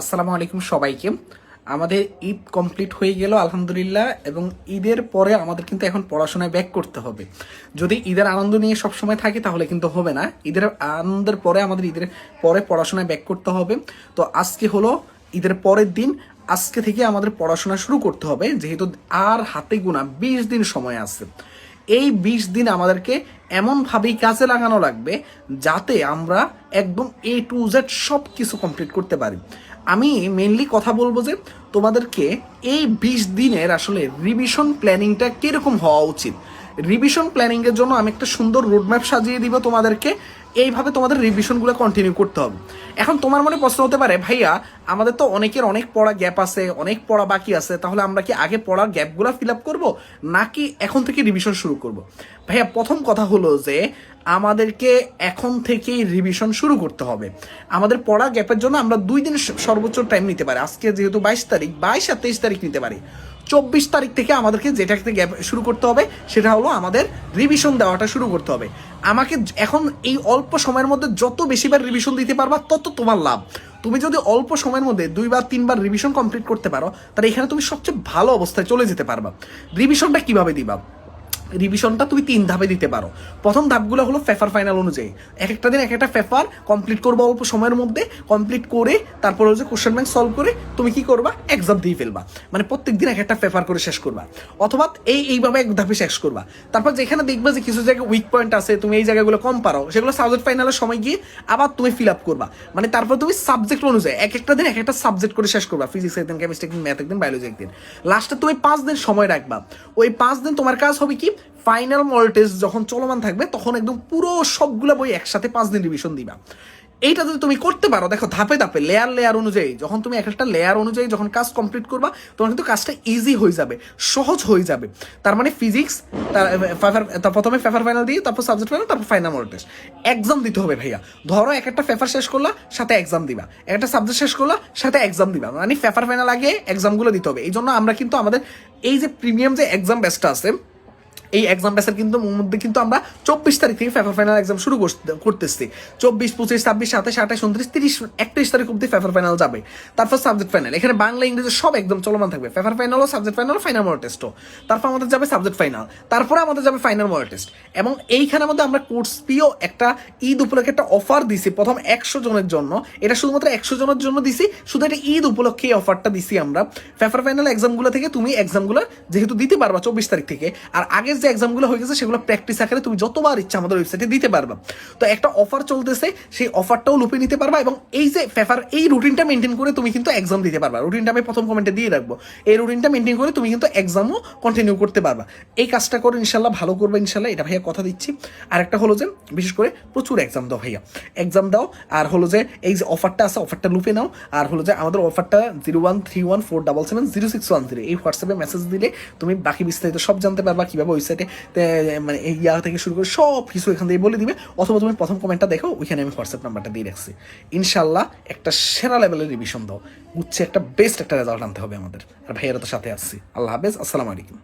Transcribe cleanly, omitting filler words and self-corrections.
আসসালামু আলাইকুম সবাইকে। আমাদের ঈদ কমপ্লিট হয়ে গেল আলহামদুলিল্লাহ, এবং ঈদের পরে আমাদের কিন্তু এখন পড়াশোনায় ব্যাক করতে হবে। যদি ঈদের আনন্দ নিয়ে সবসময় থাকি তাহলে কিন্তু হবে না। ঈদের আনন্দের পরে আমাদের ঈদের পরে পড়াশোনায় ব্যাক করতে হবে। তো আজকে হলো ঈদের পরের দিন। আজকে থেকে আমাদের পড়াশোনা শুরু করতে হবে, যেহেতু আর হাতে গোনা 20 দিন সময় আছে। এই 20 দিন আমাদেরকে এমনভাবেই কাজে লাগানো লাগবে যাতে আমরা একদম A to Z সব কিছু কমপ্লিট করতে পারি। আমি মেনলি কথা বলবো যে তোমাদেরকে এই 20 দিনের আসলে রিভিশন প্ল্যানিংটা কীরকম হওয়া উচিত। রিভিশন প্ল্যানিংয়ের জন্য আমি একটা সুন্দর রোডম্যাপ সাজিয়ে দিব তোমাদেরকে। এইভাবে তোমাদের রিভিশনগুলো কন্টিনিউ করতে হবে। এখন তোমার মনে প্রশ্ন হতে পারে, ভাইয়া আমাদের তো অনেকের অনেক পড়া গ্যাপ আছে, অনেক পড়া বাকি আছে, তাহলে আমরা কি আগে পড়ার গ্যাপগুলো ফিল আপ করবো নাকি এখন থেকে রিভিশন শুরু করব? ভাইয়া প্রথম কথা হলো যে আমাদেরকে এখন থেকেই রিভিশন শুরু করতে হবে। আমাদের পড়া গ্যাপের জন্য আমরা 2 দিন সর্বোচ্চ টাইম নিতে পারি। আজকে যেহেতু 22 তারিখ, 22 আর 23 তারিখ নিতে পারি। 24 তারিখ থেকে আমাদেরকে যেটা থেকে গ্যাপ শুরু করতে হবে সেটা হলো আমাদের রিভিশন দেওয়াটা শুরু করতে হবে। আমাকে এখন এই অল্প সময়ের মধ্যে যত বেশিবার রিভিশন দিতে পারবা তত তোমার লাভ। তুমি যদি অল্প সময়ের মধ্যে 2 বা 3 বার রিভিশন কমপ্লিট করতে পারো তাহলে এখানে তুমি সবচেয়ে ভালো অবস্থায় চলে যেতে পারবা। রিভিশনটা কিভাবে দিবা? রিভিশনটা তুমি 3 ধাপে দিতে পারো। প্রথম ধাপগুলো হলো পেপার ফাইনাল অনুযায়ী। এক একটা দিন এক একটা পেপার কমপ্লিট করবো অল্প সময়ের মধ্যে। কমপ্লিট করে তারপর হচ্ছে কোশ্চেন ব্যাংক সলভ করে তুমি কি করবা, এক্সাম দিয়ে ফেলবা। মানে প্রত্যেক দিন এক একটা পেপার করে শেষ করবা, অথবা এইভাবে এক ধাপে শেষ করবা। তারপর যেখানে দেখবা যে কিছু জায়গায় উইক পয়েন্ট আছে, তুমি এই জায়গাগুলো কম পারো, সেগুলো সাবজেক্ট ফাইনালের সময় গিয়ে আবার তুমি ফিল আপ করবা। মানে তারপর তুমি সাবজেক্ট অনুযায়ী এক একটা দিন এক একটা সাবজেক্ট করে শেষ করবা। ফিজিক্স একদিন, কেমিস্ট্রি একদিন, ম্যাথ একদিন, বায়োলজি একদিন। লাস্টে তুমি 5 দিন সময় রাখবা। ওই 5 দিন তোমার কাজ হবে কি, ফাইনাল মডেল টেস্ট যখন চলমান থাকবে তখন একদম পুরো সবগুলো বই একসাথে 5 দিন রিভিশন দিবা। এইটা যদি তুমি করতে পারো, দেখো ধাপে ধাপে লেয়ার অনুযায়ী যখন তুমি এক একটা লেয়ার অনুযায়ী যখন কাজ কমপ্লিট করবা তখন কিন্তু কাজটা ইজি হয়ে যাবে, সহজ হয়ে যাবে। তার মানে ফিজিক্স প্রথমে পেপার ফাইনাল দিয়ে তারপর সাবজেক্ট ফাইনাল, তারপর ফাইনাল মডেল টেস্ট। এক্সাম দিতে হবে ভাইয়া। ধরো এক একটা পেপার শেষ করলা সাথে এক্সাম দিবা, একটা সাবজেক্ট শেষ করলা সাথে এক্সাম দিবা। মানে পেপার ফাইনাল আগে এক্সামগুলো দিতে হবে। এই জন্য আমরা কিন্তু আমাদের এই যে প্রিমিয়াম যে এক্সাম ব্যাচটা আছে, এই এক্সাম ব্যাচের কিন্তু মধ্যে কিন্তু আমরা 24 তারিখ থেকে পেপার ফাইনাল এক্সাম শুরু করতেছি। 24, 25, 26, 27, 28, 29, 30, 31 তারিখ অব্দি পেপার ফাইনাল যাবে। তারপর সাবজেক্ট ফাইনাল। এখানে বাংলা ইংরেজি সব একদম চলমান থাকবে। পেপার ফাইনালও, সাবজেক্ট ফাইনালও, ফাইনাল মডেল টেস্টও। তারপর আমাদের যাবে সাবজেক্ট ফাইনাল, তারপরে আমাদের যাবে ফাইনাল মডেল টেস্ট। এবং এইখানের মধ্যে আমরা কোর্স পিও একটা ঈদ উপলক্ষে একটা অফার দিছি প্রথম 100 জনের জন্য। এটা শুধুমাত্র 100 জনের জন্য দিছি, শুধু এটা ঈদ উপলক্ষে এই অফারটা দিছি আমরা। পেপার ফাইনাল এক্সামগুলো থেকে তুমি এক্সামগুলো যেহেতু দিতে পারবা 24 তারিখ থেকে, আর আগের যে এক্সামগুলো হয়ে গেছে সেগুলো প্র্যাকটিস আকারে তুমি যতবার ইচ্ছা আমাদের ওয়েবসাইটে দিতে পারবা। তো একটা অফার চলতেছে, সেই অফারটাও লুপে নিতে পারবা। এবং এই যে পেপার, এই রুটিনটা মেনটেন করে তুমি কিন্তু এক্সাম দিতে পারবা। রুটিনটা আমি প্রথম কমেন্টে দিয়ে রাখবো। এই রুটিনটা মেনটেন করে তুমি কিন্তু এক্সামও কন্টিনিউ করতে পারবা। এই কাজটা করে ইনশাল্লাহ ভালো করবে ইনশাল্লাহ, এটা ভাইয়া কথা দিচ্ছি। আর একটা হলো যে বিশেষ করে প্রচুর এক্সাম দাও ভাইয়া, এক্সাম দাও। আর হলো যে এই যে অফারটা আছে অফারটা লুপে নাও। আর হলো যে আমাদের অফারটা 0131477610 এই হোয়াটসঅ্যাপে মেসেজ দিলে তুমি বাকি বিস্তারিত সব জানতে পারবা। কীভাবে ওয়েবসাইটে মানে এই থেকে শুরু করে সব কিছু এখান থেকে বলে দিবে। অথবা তুমি প্রথম কমেন্টটা দেখো, ওইখানে আমি হোয়াটসঅ্যাপ নাম্বারটা দিয়ে রাখছি। ইনশাল্লাহ একটা সেরা লেভেলের রিভিশন দাও, হচ্ছে একটা বেস্ট একটা রেজাল্ট আনতে হবে আমাদের। আর ভাইয়েরা তো সাথে আসছি। আল্লাহ হাফেজ, আসসালামু আলাইকুম।